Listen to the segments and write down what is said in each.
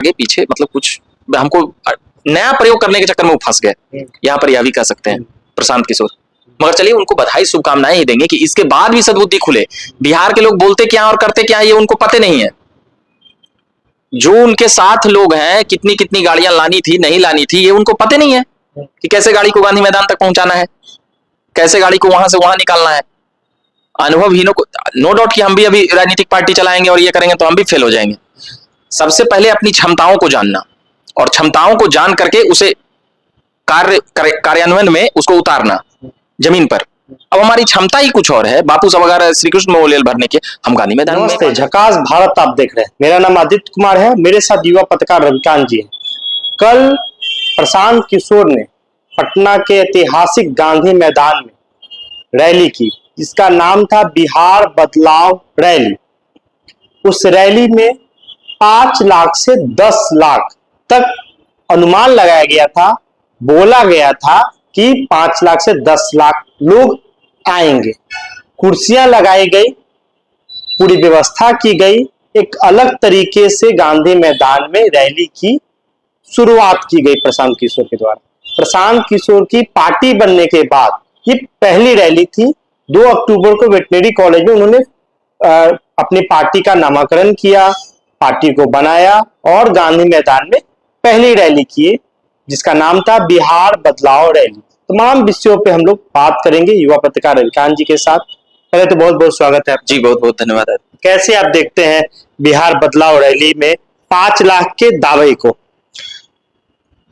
आगे पीछे मतलब कुछ हमको नया प्रयोग करने के चक्कर में वो फंस गए। यहाँ पर यह भी कह सकते हैं प्रशांत किशोर। मगर चलिए उनको बधाई शुभकामनाएं ही देंगे कि इसके बाद भी सद्बुद्धि खुले। बिहार के लोग बोलते क्या और करते क्या ये उनको पता नहीं है। जो उनके साथ लोग हैं, कितनी कितनी गाड़ियां लानी थी नहीं लानी थी, ये उनको पता नहीं है कि कैसे गाड़ी को गांधी मैदान तक पहुंचाना है, कैसे गाड़ी को वहां से वहां निकालना है। अनुभवहीनों को नो डाउट कि हम भी अभी राजनीतिक पार्टी चलाएंगे और ये करेंगे तो हम भी फेल हो जाएंगे। सबसे पहले अपनी क्षमताओं को जानना और क्षमताओं को जान करके उसे कार्यान्वयन में उसको उतारना जमीन पर। अब हमारी क्षमता ही कुछ और है। बापू साहब अगर श्री कृष्ण मेमोरियल भरने के, हम गांधी मैदान में। झकास भारत आप देख रहे हैं। मेरा नाम आदित्य कुमार है, मेरे साथ युवा पत्रकार रविकांत जी है। कल प्रशांत किशोर ने पटना के ऐतिहासिक गांधी मैदान में रैली की, जिसका नाम था बिहार बदलाव रैली। उस रैली में 5 लाख से 10 लाख तक अनुमान लगाया गया था, बोला गया था कि 5 लाख से 10 लाख लोग आएंगे। कुर्सियां लगाई गई, पूरी व्यवस्था की गई, एक अलग तरीके से गांधी मैदान में रैली की शुरुआत की गई प्रशांत किशोर के द्वारा। प्रशांत किशोर की पार्टी बनने के बाद ये पहली रैली थी। 2 अक्टूबर को वेटनरी कॉलेज में उन्होंने अपनी पार्टी का नामकरण किया, पार्टी को बनाया और गांधी मैदान में पहली रैली की, जिसका नाम था बिहार बदलाव रैली। तमाम विषयों पे हम लोग बात करेंगे युवा पत्रकार रविकांत जी के साथ। पहले तो बहुत बहुत स्वागत है जी, बहुत बहुत धन्यवाद। कैसे आप देखते हैं बिहार बदलाव रैली में 5 लाख के दावे को?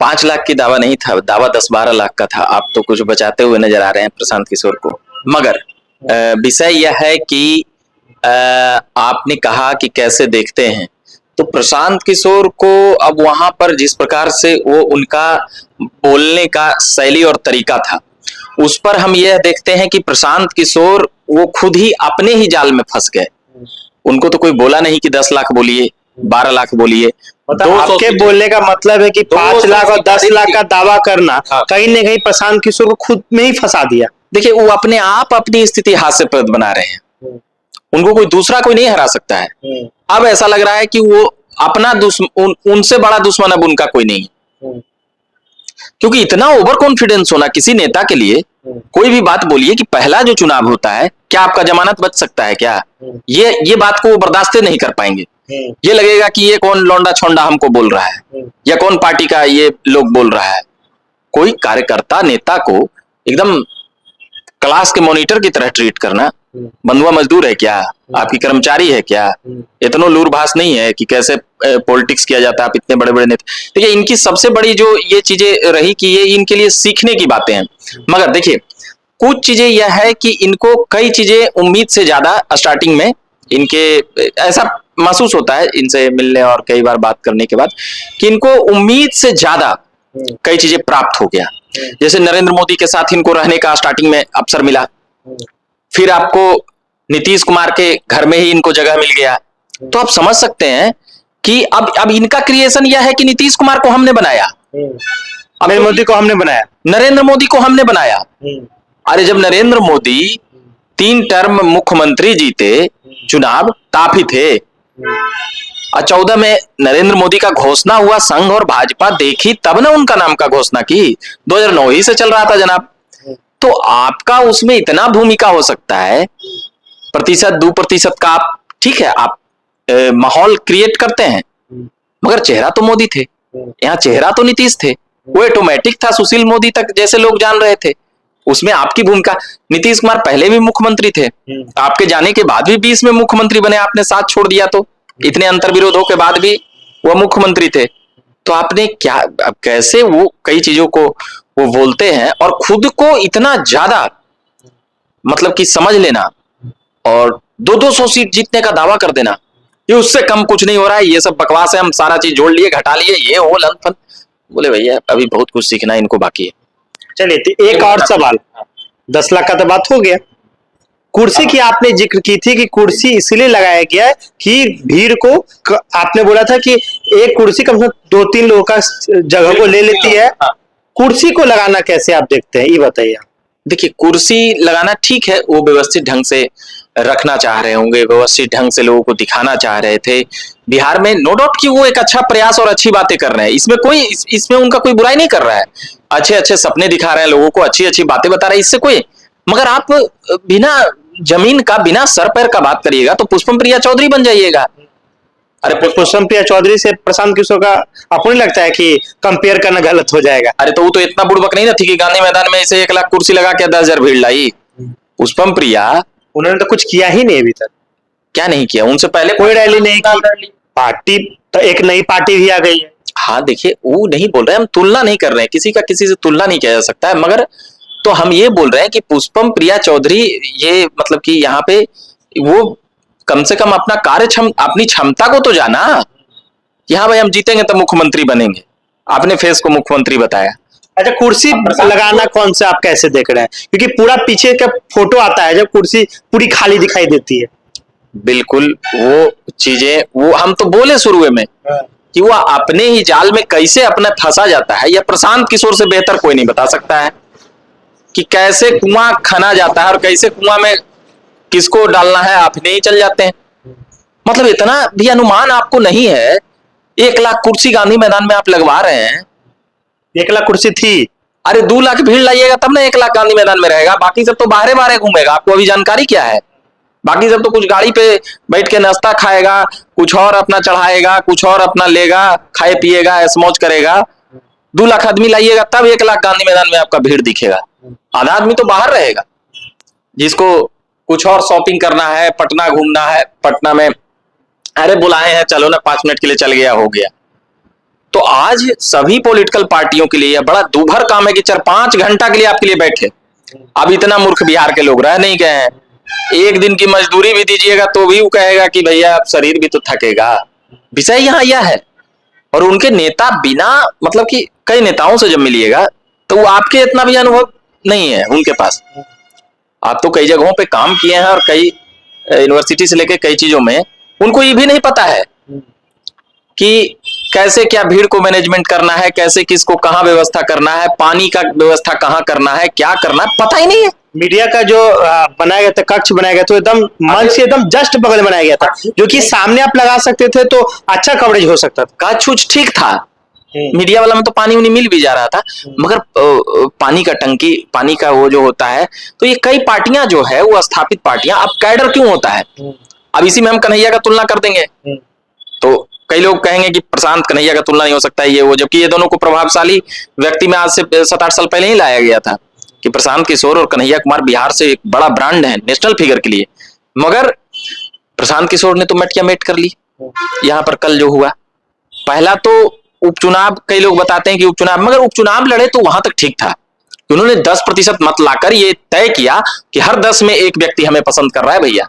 5 लाख की दावा नहीं था, दावा 10-12 लाख का था। आप तो कुछ बचाते हुए नजर आ रहे हैं प्रशांत किशोर को। मगर विषय यह है कि आपने कहा कि कैसे देखते हैं, तो प्रशांत किशोर को अब वहां पर जिस प्रकार से वो उनका बोलने का शैली और तरीका था, उस पर हम यह देखते हैं कि प्रशांत किशोर वो खुद ही अपने ही जाल में फंस गए। उनको तो कोई बोला नहीं कि 10 लाख बोलिए, 12 लाख बोलिए। आपके बोलने का मतलब है कि 5 लाख और 10 लाख का दावा करना कहीं न कहीं प्रशांत किशोर को खुद में ही फंसा दिया। देखिए, वो अपने आप अपनी स्थिति हास्यप्रद बना रहे हैं। उनको कोई दूसरा कोई नहीं हरा सकता है। अब ऐसा लग रहा है कि वो अपना उनसे बड़ा दुश्मन अब उनका कोई नहीं है। क्योंकि इतना ओवर कॉन्फिडेंस होना किसी नेता के लिए, कोई भी बात बोलिए कि पहला जो चुनाव होता है, क्या आपका जमानत बच सकता है क्या? ये बात को वो बर्दाश्त नहीं कर पाएंगे। ये लगेगा कि ये कौन लौंडा छोंडा हमको बोल रहा है, या कौन पार्टी का ये लोग बोल रहा है। कोई कार्यकर्ता नेता को एकदम क्लास के मॉनिटर की तरह ट्रीट करना, बंधुआ मजदूर है क्या, आपकी कर्मचारी है क्या? इतना लूरभास नहीं है कि कैसे पॉलिटिक्स किया जाता है। आप इतने बड़े बड़े नेता, देखिए इनकी सबसे बड़ी जो ये चीजें रही कि ये इनके लिए सीखने की बातें हैं। मगर देखिए, कुछ चीजें यह है कि इनको कई चीजें उम्मीद से ज्यादा स्टार्टिंग में इनके ऐसा महसूस होता है इनसे मिलने और कई बार बात करने के बाद कि इनको उम्मीद से ज्यादा कई चीजें प्राप्त हो गया। जैसे नरेंद्र मोदी के साथ इनको रहने का स्टार्टिंग में अवसर मिला, फिर आपको नीतीश कुमार के घर में ही इनको जगह मिल गया। तो आप समझ सकते हैं कि अब इनका क्रिएशन यह है कि नीतीश कुमार को हमने बनाया, नरेंद्र मोदी को हमने बनाया, नरेंद्र मोदी को हमने बनाया। अरे जब नरेंद्र मोदी 3 टर्म मुख्यमंत्री जीते, चुनाव काफी थे, और 14 में नरेंद्र मोदी का घोषणा हुआ, संघ और भाजपा देखी तब ना उनका नाम का घोषणा की। 2009 ही से चल रहा था जनाब। तो आपका उसमें इतना भूमिका हो सकता है, 1-2% का आप ठीक है, आप माहौल क्रिएट करते हैं, मगर चेहरा तो मोदी थे, यहाँ चेहरा तो नीतीश थे। वो ऑटोमेटिक था, सुशील मोदी तक जैसे लोग जान रहे थे। उसमें आपकी भूमिका, नीतीश कुमार पहले भी मुख्यमंत्री थे, आपके जाने के बाद भी 20 में मुख्यमंत्री बने, आपने साथ छोड़ दिया। तो इतने अंतर्विरोधों के बाद भी वो मुख्यमंत्री थे। तो आपने क्या, अब कैसे वो कई चीजों को वो बोलते हैं और खुद को इतना ज्यादा मतलब कि समझ लेना और 200 सीट जीतने का दावा कर देना, ये उससे कम कुछ नहीं हो रहा है, ये सब बकवास है, हम सारा चीज जोड़ लिए घटा लिए, ये हो लन फन। बोले भैया अभी बहुत कुछ सीखना इनको बाकी है। चलिए एक और सवाल, 10 लाख का तो बात हो गया। कुर्सी की आपने जिक्र की थी कि कुर्सी इसलिए लगाया गया कि भीड़ को, आपने बोला था कि एक कुर्सी कम से कम 2-3 लोगों का जगह को ले लेती है। कुर्सी को लगाना कैसे आप देखते हैं, ये बताइए। देखिए, कुर्सी लगाना ठीक है, वो व्यवस्थित ढंग से रखना चाह रहे होंगे, व्यवस्थित ढंग से लोगों को दिखाना चाह रहे थे बिहार में। नो डाउट कि वो एक अच्छा प्रयास और अच्छी बातें कर रहे हैं, इसमें उनका कोई बुराई नहीं कर रहा है। अच्छे अच्छे सपने दिखा रहे हैं लोगों को, अच्छी अच्छी बातें बता रहे हैं, इससे कोई, मगर आप बिना जमीन का, बिना सर पैर का बात करिएगा तो पुष्पम प्रिया चौधरी बन जाइएगा। अरे पुष्पम प्रिया चौधरी से प्रशांत किशोर का आपको नहीं लगता है कि कंपेयर करना गलत हो जाएगा? अरे तो वो तो इतना बुड़बक नहीं ना थी कि गांधी मैदान में इसे 1 लाख कुर्सी लगा के 10,000 भीड़ लाई। पुष्पम प्रिया, उन्होंने तो कुछ किया ही नहीं अभी तक। क्या नहीं किया? उनसे पहले कोई रैली नहीं की, पार्टी तो एक नई पार्टी भी आ गई है। हाँ देखिए, वो नहीं बोल रहे, हम तुलना नहीं कर रहे हैं, किसी का किसी से तुलना नहीं किया जा सकता है, मगर तो हम ये बोल रहे हैं कि पुष्पम प्रिया चौधरी ये मतलब कि यहाँ पे वो कम से कम अपना अपनी क्षमता को तो जाना कि हाँ भाई हम जीतेंगे तो मुख्यमंत्री बनेंगे। आपने फेस को मुख्यमंत्री बताया। अच्छा, कुर्सी लगाना कौन सा आप कैसे देख रहे हैं? क्योंकि पूरा पीछे का फोटो आता है जब कुर्सी पूरी खाली दिखाई देती है। बिल्कुल, वो चीजें वो हम तो बोले शुरू में कि वो अपने ही जाल में कैसे अपना फंसा जाता है, यह प्रशांत किशोर से बेहतर कोई नहीं बता सकता है कि कैसे कुआं खना जाता है और कैसे कुआं में किसको डालना है, आप नहीं चल जाते हैं। मतलब इतना भी अनुमान आपको नहीं है। 1 लाख कुर्सी गांधी मैदान में आप लगवा रहे हैं। 1 लाख कुर्सी थी, अरे 2 लाख भीड़ लाइएगा तब ना 1 लाख गांधी मैदान में रहेगा, बाकी सब तो बाहरे बाहरे घूमेगा। आपको अभी जानकारी क्या है? बाकी सब तो कुछ गाड़ी पे बैठ के नाश्ता खाएगा, कुछ और अपना चढ़ाएगा, कुछ और अपना लेगा, खाए पिएगा, ऐश मौज करेगा। 2 लाख आदमी लाइएगा तब 1 लाख गांधी मैदान में आपका भीड़ दिखेगा। आधा आदमी तो बाहर रहेगा, जिसको कुछ और शॉपिंग करना है, पटना घूमना है, पटना में अरे बुलाए हैं चलो ना 5 मिनट के लिए, चल गया हो गया। तो आज सभी पॉलिटिकल पार्टियों के लिए बड़ा दूभर काम है कि 4-5 घंटा के लिए आपके लिए बैठे। अब इतना मूर्ख बिहार के लोग रह नहीं गए हैं। 1 दिन की मजदूरी भी दीजिएगा तो भी वो कहेगा कि भैया शरीर भी तो थकेगा। विषय यहाँ यह है। और उनके नेता बिना मतलब कि कई नेताओं से जब मिलिएगा तो वो आपके इतना भी अनुभव नहीं है उनके पास। आप तो कई जगहों पे काम किए हैं और कई यूनिवर्सिटी से लेकर कई चीजों में, उनको ये भी नहीं पता है कि कैसे क्या भीड़ को मैनेजमेंट करना है, कैसे किसको कहाँ व्यवस्था करना है, पानी का व्यवस्था कहाँ करना है, क्या करना है, पता ही नहीं है। मीडिया का जो बनाया गया था, कक्ष बनाया गया था, एकदम मंच से एकदम जस्ट बगल बनाया गया था, जो कि सामने आप लगा सकते थे तो अच्छा कवरेज हो सकता था। काछ ठीक था, मीडिया वाला में तो पानी उन्हें मिल भी जा रहा था, मगर पानी का टंकी, पानी का वो जो होता है, तो ये कई पार्टियां जो है वो स्थापित पार्टियां, अब कैडर क्यों होता है? अब इसी में हम कन्हैया का तुलना कर देंगे तो कई लोग कहेंगे कि प्रशांत कन्हैया का तुलना नहीं हो सकता है ये वो, जबकि ये दोनों को प्रभावशाली व्यक्ति में आज से 7-8 साल पहले ही लाया गया था कि प्रशांत किशोर और कन्हैया कुमार बिहार से एक बड़ा ब्रांड है नेशनल फिगर के लिए। मगर प्रशांत किशोर ने तो मेट मेट कर ली। यहाँ पर कल जो हुआ, पहला तो उपचुनाव, कई लोग बताते हैं कि उपचुनाव, मगर उपचुनाव लड़े तो वहां तक ठीक था। उन्होंने 10% मत लाकर ये तय किया कि हर 10 में एक व्यक्ति हमें पसंद कर रहा है भैया,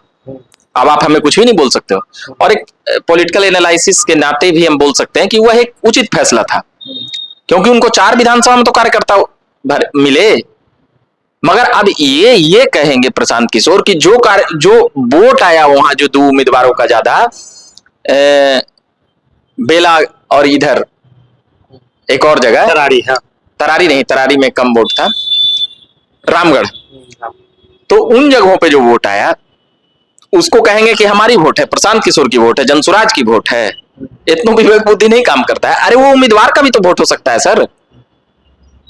अब आप हमें कुछ भी नहीं बोल सकते हो। और एक पॉलिटिकल एनालिसिस के नाते भी हम बोल सकते हैं कि वह एक उचित फैसला था, क्योंकि उनको 4 विधानसभा में तो कार्यकर्ता मिले। मगर अब ये कहेंगे प्रशांत किशोर कि जो वोट आया वहां, जो 2 उम्मीदवारों का ज्यादा, बेला और इधर एक और जगह तरारी, हाँ तरारी नहीं, तरारी में कम वोट था, रामगढ़, तो उन जगहों पे जो वोट आया उसको कहेंगे कि हमारी वोट है, प्रशांत किशोर की वोट है, जनसुराज की वोट है। इतना विवेक बुद्धि नहीं काम करता है। अरे वो उम्मीदवार का भी तो वोट हो सकता है सर।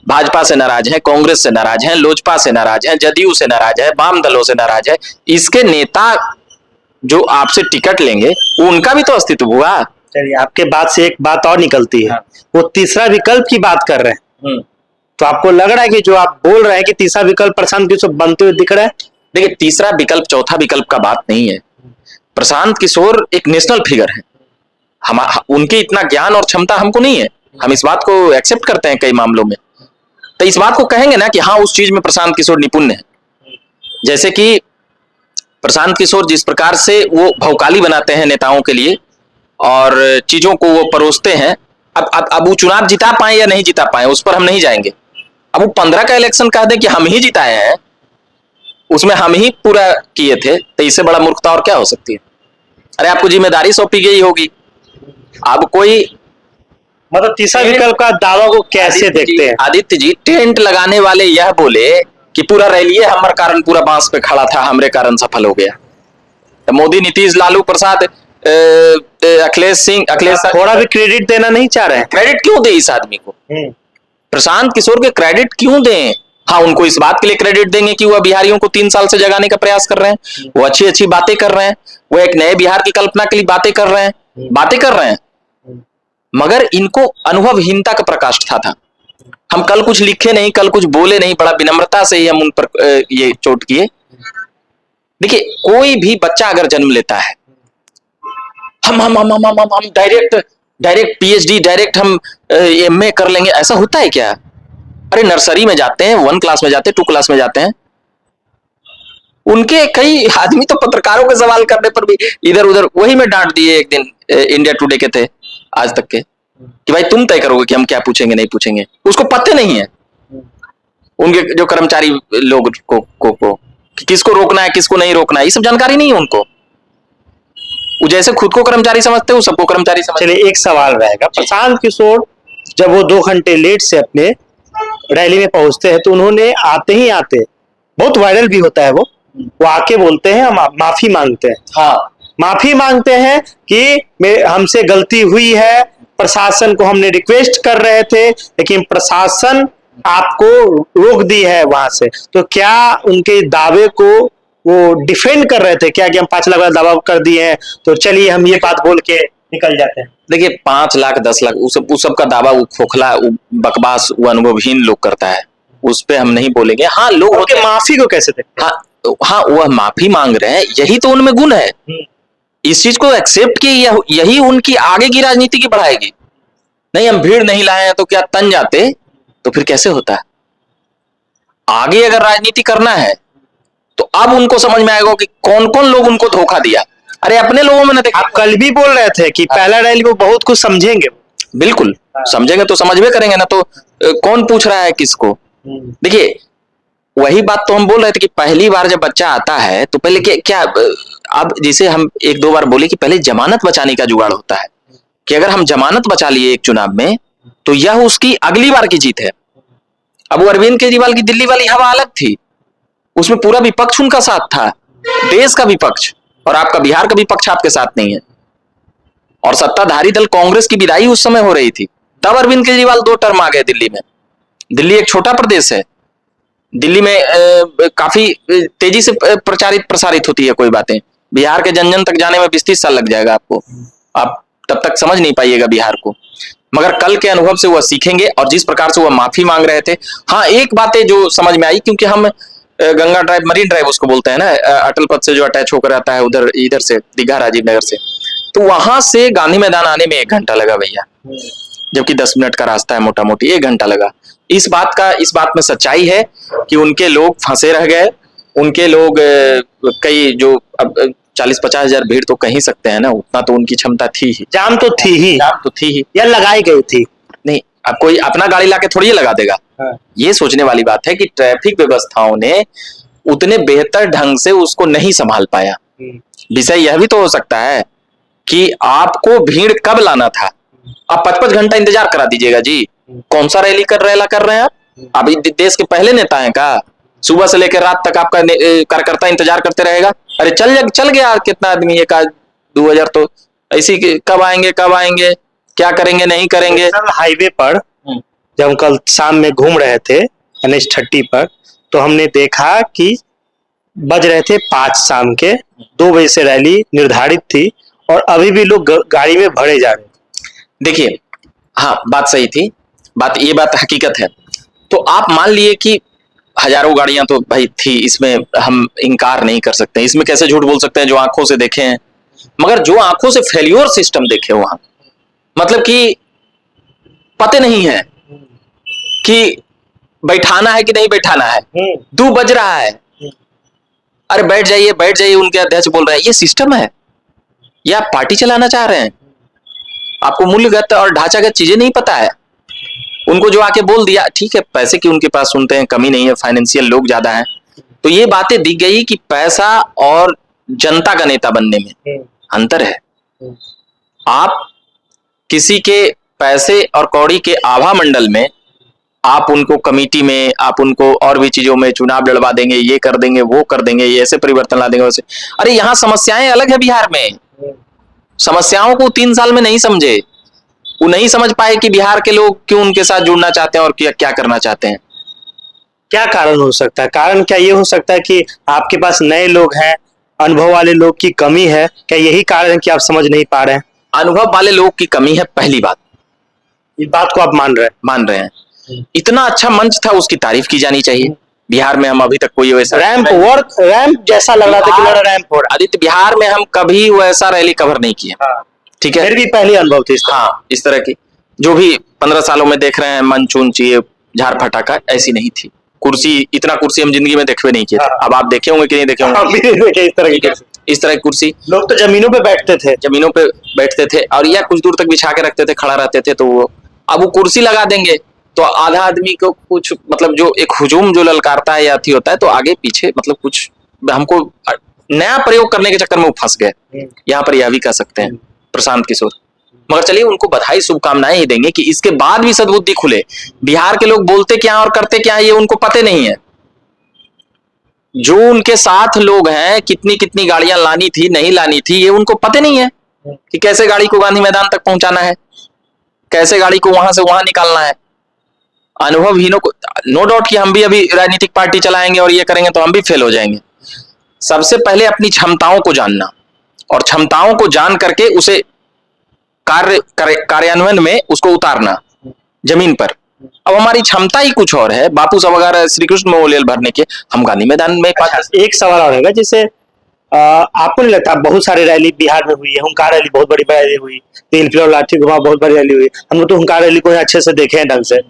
भाजपा से नाराज है, कांग्रेस से नाराज है, लोजपा से नाराज है, जदयू से नाराज है, वाम दलों से नाराज है, इसके नेता जो आपसे टिकट लेंगे वो उनका भी तो अस्तित्व हुआ। चलिए, आपके बात से एक बात और निकलती है, वो तीसरा विकल्प की बात कर रहे हैं। तो आपको लग रहा है कि जो आप बोल रहे हैं कि तीसरा विकल्प प्रशांत किशोर बनते हुए दिख रहा है? देखिए, तीसरा विकल्प चौथा विकल्प का बात नहीं है। प्रशांत किशोर एक नेशनल फिगर है, हम उनके इतना ज्ञान और क्षमता हमको नहीं है, हम इस बात को एक्सेप्ट करते हैं कई मामलों में। तो इस बात को कहेंगे ना कि हाँ उस चीज में प्रशांत किशोर निपुण है। जैसे कि प्रशांत किशोर जिस प्रकार से वो भौकाली बनाते हैं नेताओं के लिए और चीजों को वो परोसते हैं, अब वो चुनाव जिता पाए या नहीं जिता पाए उस पर हम नहीं जाएंगे। अब वो 15 का इलेक्शन कह दे कि हम ही जिताए हैं, उसमें हम ही पूरा किए थे, तो इससे बड़ा मूर्खता और क्या हो सकती है? अरे आपको जिम्मेदारी सौंपी गई होगी, अब कोई मतलब तीसरा विकल्प का दावा को कैसे देखते हैं? आदित्य जी, टेंट लगाने वाले यह बोले कि पूरा रैली हमारे कारण पूरा बांस पे खड़ा था, हमरे कारण सफल हो गया। मोदी, नीतीश, लालू प्रसाद, अखिलेश थोड़ा भी क्रेडिट देना नहीं चाह रहे हैं। क्रेडिट क्यों दे इस आदमी को? प्रशांत किशोर के क्रेडिट क्यों दें? हाँ, उनको इस बात के लिए क्रेडिट देंगे कि वह बिहारियों को 3 साल से जगाने का प्रयास कर रहे हैं, वो अच्छी अच्छी बातें कर रहे हैं, वो एक नए बिहार की कल्पना के लिए बातें कर रहे हैं, मगर इनको अनुभवहीनता का प्रकाष्ठा था। हम कल कुछ लिखे नहीं, कल कुछ बोले नहीं, बड़ा विनम्रता से ही हम उन पर ये चोट किए। देखिए, कोई भी बच्चा अगर जन्म लेता है, हम डायरेक्ट पीएचडी, डायरेक्ट हम एमए कर लेंगे, ऐसा होता है क्या? अरे नर्सरी में जाते हैं, 1 क्लास में जाते हैं, 2 क्लास में जाते हैं, उनके कई आदमी तो पत्रकारों के सवाल करने पर भी इधर उधर, वही में डांट दिए एक दिन इंडिया टुडे के थे आज तक के, कि भाई तुम तय करोगे कि हम क्या पूछेंगे नहीं पूछेंगे। उसको पता नहीं है उनके जो कर्मचारी लोग को कि किसको रोकना है किसको नहीं रोकना है, ये सब जानकारी नहीं है उनको। वो जैसे खुद को कर्मचारी समझते हैं, वो सबको कर्मचारी समझते हैं। चलिए, एक सवाल रहेगा, प्रशांत किशोर जब वो 2 घंटे लेट से अपने रैली में पहुंचते हैं तो उन्होंने आते ही आते, बहुत वायरल भी होता है, वो आके बोलते हैं, हम माफी मांगते हैं। हाँ, माफी मांगते हैं कि हमसे गलती हुई है, प्रशासन को हमने रिक्वेस्ट कर रहे थे लेकिन प्रशासन आपको रोक दी है वहां से। तो क्या उनके दावे को वो डिफेंड कर रहे थे क्या कि हम 5 लाख वाला दावा कर दिए हैं, तो चलिए हम ये बात बोल के निकल जाते हैं? देखिए, 5 लाख 10 लाख उस सब का दावा वो खोखला, वो बकवास, वो अनुभवहीन लोग करता है, उस पे हम नहीं बोलेंगे। हाँ, लोग होते माफी को कैसे देखते? हाँ, वह माफी मांग रहे हैं, यही तो उनमें गुण है। इस चीज को एक्सेप्ट किए, यही उनकी आगे की राजनीति की बढ़ाएगी। नहीं, हम भीड़ नहीं लाए हैं तो क्या तन जाते, तो फिर कैसे होता है? आगे अगर राजनीति करना है तो अब उनको समझ में आएगा कि कौन कौन लोग उनको धोखा दिया। अरे अपने लोगों में ना, आप कल भी बोल रहे थे कि पहला रैली वो बहुत कुछ समझेंगे। बिल्कुल समझेंगे तो समझ करेंगे ना, तो कौन पूछ रहा है किसको? देखिए, वही बात तो हम बोल रहे थे कि पहली बार जब बच्चा आता है तो पहले क्या अब जिसे हम 1-2 बार बोले कि पहले जमानत बचाने का जुगाड़ होता है, कि अगर हम जमानत बचा लिए एक चुनाव में तो यह उसकी अगली बार की जीत है। अब अरविंद केजरीवाल की दिल्ली वाली हवा अलग थी, उसमें पूरा विपक्ष उनका साथ था, देश का विपक्ष, और आपका बिहार का विपक्ष आपके साथ नहीं है, और सत्ताधारी दल कांग्रेस की विदाई उस समय हो रही थी। तब अरविंद केजरीवाल 2 टर्म आ गए दिल्ली में। दिल्ली एक छोटा प्रदेश है, दिल्ली में काफी तेजी से प्रसारित होती है कोई बातें। बिहार के जन जन तक जाने में 20-30 साल लग जाएगा आपको, आप तब तक समझ नहीं पाइएगा बिहार को। मगर कल के अनुभव से वह सीखेंगे, और जिस प्रकार से वह माफी मांग रहे थे, हाँ एक बातें जो समझ में आई, क्योंकि हम गंगा ड्राइव, मरीन ड्राइव उसको बोलते हैं ना, अटल पथ से जो अटैच होकर आता है उधर, इधर से दीघा राजीव नगर से, तो वहां से गांधी मैदान आने में 1 घंटा लगा भैया, जबकि 10 मिनट का रास्ता है मोटा मोटी, 1 घंटा लगा। इस बात में सच्चाई है कि उनके लोग फंसे रह गए, उनके लोग कई जो अब 40-50 हजार भीड़ तो कह ही सकते हैं ना, उतना तो उनकी क्षमता थी ही, जाम तो थी ही या लगाई गई थी। नहीं, अब कोई अपना गाड़ी लाके थोड़ी लगा देगा। हाँ। ये सोचने वाली बात है कि ट्रैफिक व्यवस्थाओं ने उतने बेहतर ढंग से उसको नहीं संभाल पाया। विषय यह भी तो हो सकता है कि आपको भीड़ कब लाना था, आप 55 घंटा इंतजार करा दीजिएगा जी। कौन सा रैली कर रहे हैं आप देश के पहले नेता हैं का? सुबह से लेकर रात तक आपका कार्यकर्ता इंतजार करते रहेगा। अरे चल गया कितना आदमी, 1-2 हजार, तो ऐसी कब आएंगे क्या करेंगे नहीं करेंगे। हाईवे पर जब हम कल शाम में घूम रहे थे NH30 पर, तो हमने देखा कि बज रहे थे 5 शाम के, 2 बजे से रैली निर्धारित थी और अभी भी लोग गाड़ी में भरे जा रहे। देखिए, हाँ बात सही थी, ये बात हकीकत है। तो आप मान लिए कि हजारों गाड़ियां तो भाई थी, इसमें हम इनकार नहीं कर सकते, इसमें कैसे झूठ बोल सकते हैं जो आंखों से देखे हैं। मगर जो आंखों से फेल्योर सिस्टम देखे वहां, मतलब कि पते नहीं है कि बैठाना है कि नहीं बैठाना है, 2 बज रहा है, अरे बैठ जाइए, उनके अध्यक्ष बोल रहे हैं। ये सिस्टम है या आप पार्टी चलाना चाह रहे हैं? आपको मूल्यगत और ढांचागत चीजें नहीं पता है। उनको जो आके बोल दिया, ठीक है, पैसे की उनके पास सुनते हैं, कमी नहीं है, फाइनेंशियल लोग ज्यादा हैं, तो ये बातें दिख गई कि पैसा और जनता का नेता बनने में अंतर है। आप किसी के पैसे और कौड़ी के आभा मंडल में आप उनको कमेटी में, आप उनको और भी चीजों में चुनाव लड़वा देंगे, ये कर देंगे, वो कर देंगे, ये ऐसे परिवर्तन ला देंगे वैसे। अरे यहाँ समस्याएं अलग है बिहार में। समस्याओं को 3 साल में नहीं समझे। वो नहीं समझ पाए कि बिहार के लोग क्यों उनके साथ जुड़ना चाहते हैं और क्या क्या करना चाहते हैं। क्या कारण हो सकता है? कारण क्या ये हो सकता है कि आपके पास नए लोग हैं, अनुभव वाले लोग की कमी है? क्या यही कारण है कि आप समझ नहीं पा रहे हैं? अनुभव वाले लोग की कमी है, पहली बात। इस बात को आप मान रहे हैं? मान रहे हैं। इतना अच्छा मंच था, उसकी तारीफ की जानी चाहिए। बिहार में हम अभी तक कोई वैसा रैंप जैसा लग रहा था कि रैंप हो रहा। आदित्य, बिहार में हम कभी वैसा रैली कवर नहीं किए। ठीक है, फिर भी पहली अनुभव थी। हाँ, इस तरह की जो भी 15 सालों में देख रहे हैं मंच ऊंच, ये झाड़ फटाका, ऐसी नहीं थी। कुर्सी, इतना कुर्सी हम जिंदगी में देखवे नहीं किए थे। अब आप देखे होंगे कि नहीं देखे होंगे इस तरह की कुर्सी। लोग तो जमीनों पे बैठते थे, जमीनों पे बैठते थे और या कुछ दूर तक बिछा के रखते थे, खड़ा रहते थे। तो वो अब वो कुर्सी लगा देंगे तो आधा आदमी को कुछ मतलब जो एक हुजूम जो ललकारता है या अथी होता है, तो आगे पीछे मतलब कुछ हमको नया प्रयोग करने के चक्कर में वो फंस गए। यहाँ पर यह भी कह सकते हैं प्रशांत किशोर। मगर चलिए, उनको बधाई शुभकामनाएं ही देंगे कि इसके बाद भी सद्बुद्धि खुले। बिहार के लोग बोलते क्या और करते क्या ये उनको पता नहीं है। जो उनके साथ लोग हैं, कितनी कितनी गाड़ियां लानी थी, नहीं लानी थी, ये उनको पता नहीं है कि कैसे गाड़ी को गांधी मैदान तक पहुंचाना है, कैसे गाड़ी को वहां से वहां निकालना है। अनुभवहीनों को, नो डाउट कि हम भी अभी राजनीतिक पार्टी चलाएंगे और ये करेंगे तो हम भी फेल हो जाएंगे। सबसे पहले अपनी क्षमताओं को जानना और क्षमताओं को जान करके उसे कार्यान्वयन में उसको उतारना जमीन पर। अब हमारी क्षमता ही कुछ और है। बापू साहब अगर श्री कृष्ण मेमोरियल भरने के, हम गांधी मैदान में एक सवाल और है, जैसे आपको नहीं लगता बहुत सारी रैली बिहार में हुई है? हुंकार रैली बहुत बड़ी रैली हुई, तीन किलो लाठी घुमा बहुत बड़ी रैली हुई। हम लोग तो हुंकार रैली को अच्छे से देखे हैं ढंग से।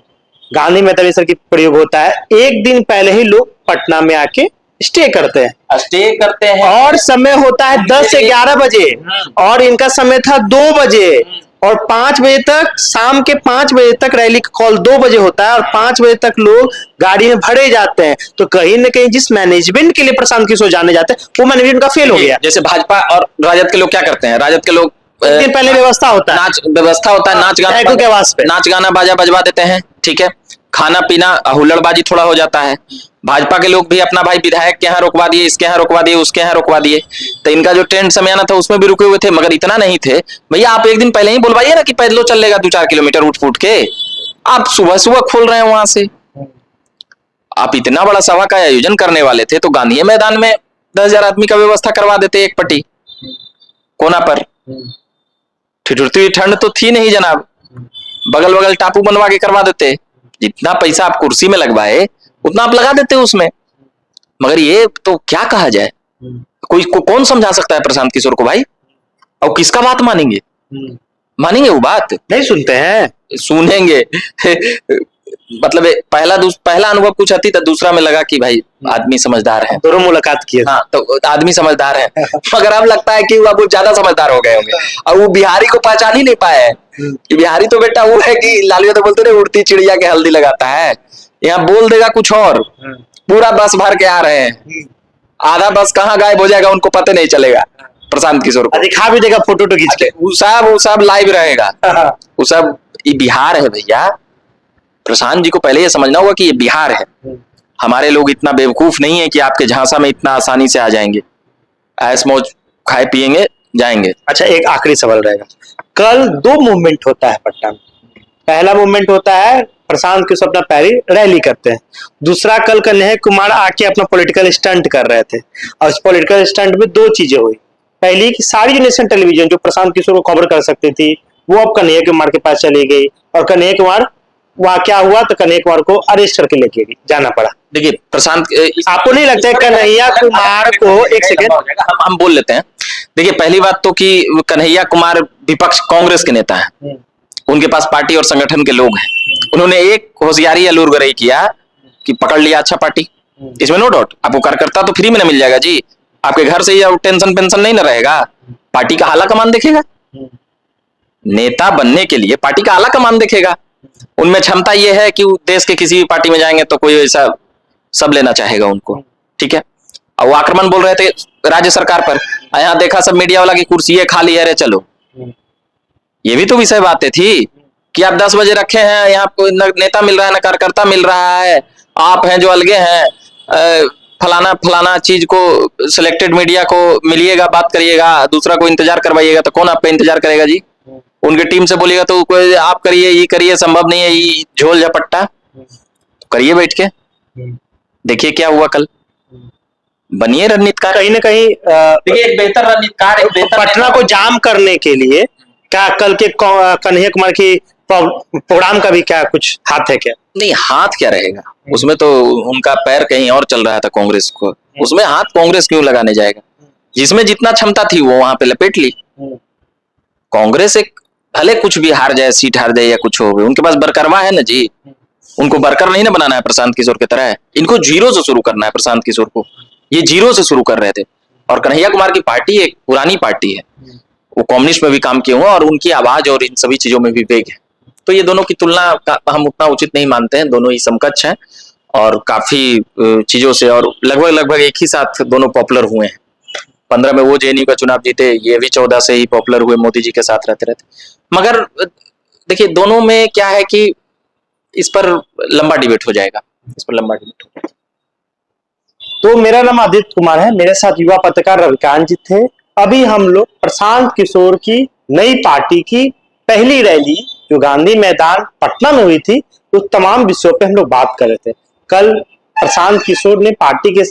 गांधी मैदान इस तरह की प्रयोग होता है, एक दिन पहले ही लोग पटना में आके स्टे करते हैं और समय होता है 10 से 11 बजे और इनका समय था 2 बजे और 5 बजे तक, शाम के 5 बजे तक रैली का कॉल 2 बजे होता है और 5 बजे तक लोग गाड़ी में भरे जाते हैं। तो कहीं ना कहीं जिस मैनेजमेंट के लिए प्रशांत किशोर जाने जाते हैं वो मैनेजमेंट का फेल हो गया। जैसे भाजपा और राजद के लोग क्या करते हैं, राजद के लोग दिन पहले व्यवस्था होता है, नाच गाना बाजा बजवा देते हैं। ठीक है, खाना पीना हुल्लड़बाजी थोड़ा हो जाता है। भाजपा के लोग भी अपना भाई विधायक के यहाँ रोकवा दिए, इसके यहाँ रोकवा दिए, उसके यहाँ रोकवा दिए। तो इनका जो ट्रेंड समय आना था उसमें भी रुके हुए थे, मगर इतना नहीं थे। भैया आप एक दिन पहले ही बोलवाइए ना कि पैदल चल लेगा 2-4 किलोमीटर उठ फूट के। आप सुबह सुबह खोल रहे हैं वहां से। आप इतना बड़ा सभा का आयोजन करने वाले थे तो गांधी मैदान में 10,000 आदमी का व्यवस्था करवा देते, एक पट्टी कोना पर। ठिठुरती हुई ठंड तो थी नहीं जनाब, बगल बगल टापू बनवा के करवा देते। जितना पैसा आप कुर्सी में लगवाए उतना आप लगा देते उसमें। मगर ये तो क्या कहा जाए, कौन समझा सकता है प्रशांत किशोर को भाई? और किसका बात मानेंगे? मानेंगे वो बात? नहीं सुनते हैं, सुनेंगे। मतलब पहला अनुभव कुछ आती था, दूसरा में लगा कि भाई आदमी समझदार है। दोनों मुलाकात किए, हाँ, तो आदमी समझदार है। मगर अब लगता है कि वो ज्यादा समझदार हो गए होंगे और वो बिहारी को पहचान ही नहीं पाए कि बिहारी तो बेटा वो है कि लालू तो बोलते उड़ती चिड़िया के हल्दी लगाता है, यहाँ बोल देगा कुछ और। पूरा बस भर के आ रहे हैं, आधा बस कहाँ गायब हो जाएगा उनको पता नहीं चलेगा। प्रशांत किशोर को दिखा भी देगा फोटो तो खींच के, वो सब लाइव रहेगा। वो सब, ये बिहार है भैया। प्रशांत जी को पहले ये समझना होगा कि ये बिहार है। हमारे लोग इतना बेवकूफ नहीं है कि आपके झांसा में इतना आसानी से आ जाएंगे, ऐश मौज खाए पिएंगे जाएंगे। अच्छा, एक आखिरी सवाल रहेगा। कल 2 मूवमेंट होता है पटना में। पहला मूवमेंट होता है प्रशांत किशोर अपना पैरी रैली करते हैं, दूसरा कल कन्हैया कुमार आके अपना पॉलिटिकल स्टंट कर रहे थे। और इस पॉलिटिकल स्टंट में 2 चीजें हुई। पहली कि सारी जो नेशनल टेलीविजन जो प्रशांत किशोर को कवर कर सकती थी वो अब कन्हैया कुमार के पास चली गई और कन्हैया कुमार, वहां क्या हुआ तो कन्हैया कुमार को अरेस्ट करके लेके जाना पड़ा। देखिए प्रशांत, आपको नहीं लगता है कन्हैया कुमार को, एक सेकंड हम बोल लेते हैं। देखिए पहली बात तो कि कन्हैया कुमार विपक्ष कांग्रेस के नेता हैं, उनके पास पार्टी और संगठन के लोग हैं। उन्होंने एक होशियारी या लूरगरई किया कि पकड़ लिया अच्छा पार्टी, इसमें नो डाउट। आपको कार्यकर्ता तो फ्री में ना मिल जाएगा जी, आपके घर से ही टेंशन पेंशन नहीं ना रहेगा। पार्टी का आला कमान देखेगा, नेता बनने के लिए पार्टी का आला कमान देखेगा। उनमें क्षमता यह है कि देश के किसी भी पार्टी में जाएंगे तो कोई ऐसा सब लेना चाहेगा उनको। ठीक है, और वो आक्रमण बोल रहे थे राज्य सरकार पर, यहाँ देखा सब मीडिया वाला की कुर्सी है खाली है, अरे चलो, ये भी तो विषय बातें थी। कि आप 10 बजे रखे हैं, यहाँ कोई न नेता मिल रहा है न कार्यकर्ता मिल रहा है, आप हैं जो अलगे हैं, फलाना फलाना चीज को सिलेक्टेड मीडिया को मिलिएगा, बात करिएगा, दूसरा को इंतजार करवाइएगा, तो कौन आपका इंतजार करेगा जी? उनकी टीम से बोलिएगा तो कोई आप करिए, ये करिए, संभव नहीं है, ये झोल झपट्टा, तो करिए बैठ के, देखिए क्या हुआ कल। बनिए रणनीतिकार, कहीं ना कहीं देखिए एक बेहतर रणनीतिकार, एक बेहतर पटना को जाम करने के लिए क्या कल के कन्हैया कुमार की प्रोग्राम का भी क्या कुछ हाथ है क्या? नहीं, हाथ क्या रहेगा उसमें, तो उनका पैर कहीं और चल रहा था कांग्रेस को, उसमें हाथ कांग्रेस क्यों लगाने जाएगा? जिसमें जितना क्षमता थी वो वहां पे लपेट ली। कांग्रेस एक भले कुछ भी हार जाए, सीट हार जाए या कुछ हो गए, उनके पास बरकरवा है ना जी, उनको बरकर नहीं ना बनाना है प्रशांत किशोर की तरह, इनको जीरो से शुरू करना है। प्रशांत किशोर को ये जीरो से शुरू कर रहे थे, और कन्हैया कुमार की पार्टी एक पुरानी पार्टी है, वो कम्युनिस्ट में भी काम किए हुए और उनकी आवाज और इन सभी चीजों में भी वेग है। तो ये दोनों की तुलना हम उतना उचित नहीं मानते हैं, दोनों ही समकक्ष हैं और काफी चीजों से, और लगभग एक ही साथ दोनों पॉपुलर हुए हैं। 15 में वो जेएनयू का चुनाव जीते, ये भी 14 से ही पॉपुलर हुए, मोदी जी के साथ रहते। मगर देखिए दोनों में क्या है कि इस पर लंबा डिबेट हो जाएगा, इस पर लंबा डिबेट हो जाएगा। तो मेरा नाम आदित्य कुमार है, मेरे साथ युवा पत्रकार रविकांत जी थे। अभी हम लोग प्रशांत किशोर की नई पार्टी की पहली रैली जो गांधी मैदान पटना में हुई थी, उस तमाम विषयों पे हम लोग बात कर रहे थे। कल प्रशांत किशोर ने पार्टी के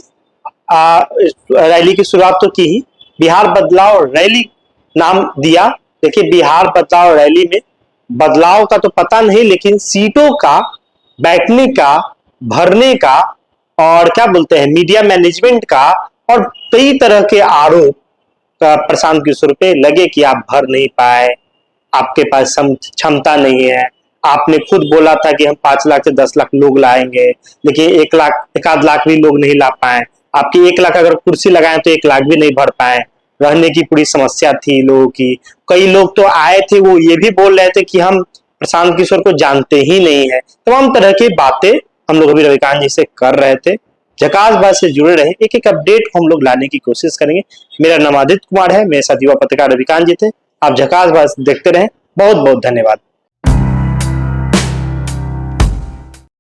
रैली की शुरुआत तो की ही, बिहार बदलाव रैली नाम दिया। देखिए बिहार बदलाव रैली में बदलाव का तो पता नहीं, लेकिन सीटों का, बैठने का, भरने का और क्या बोलते हैं मीडिया मैनेजमेंट का और कई तरह के आरोप प्रशांत किशोर पे लगे कि आप भर नहीं पाए, आपके पास क्षमता नहीं है। आपने खुद बोला था कि हम 5 लाख से 10 लाख लोग लाएंगे, लेकिन 1 लाख 1 लाख भी लोग नहीं ला पाए। आपकी 1 लाख अगर कुर्सी लगाए तो 1 लाख भी नहीं भर पाए। रहने की पूरी समस्या थी लोगों की। कई लोग तो आए थे, वो ये भी बोल रहे थे कि हम प्रशांत किशोर को जानते ही नहीं है। तमाम तरह की बातें हम लोग अभी रविकांत जी से कर रहे थे। झकास बात से जुड़े रहे, एक एक अपडेट को हम लोग लाने की कोशिश करेंगे। मेरा नाम आदित्य कुमार है, मेरे साथ युवा पत्रकार रविकांत जी थे। आप झकास बात देखते रहें। बहुत बहुत धन्यवाद।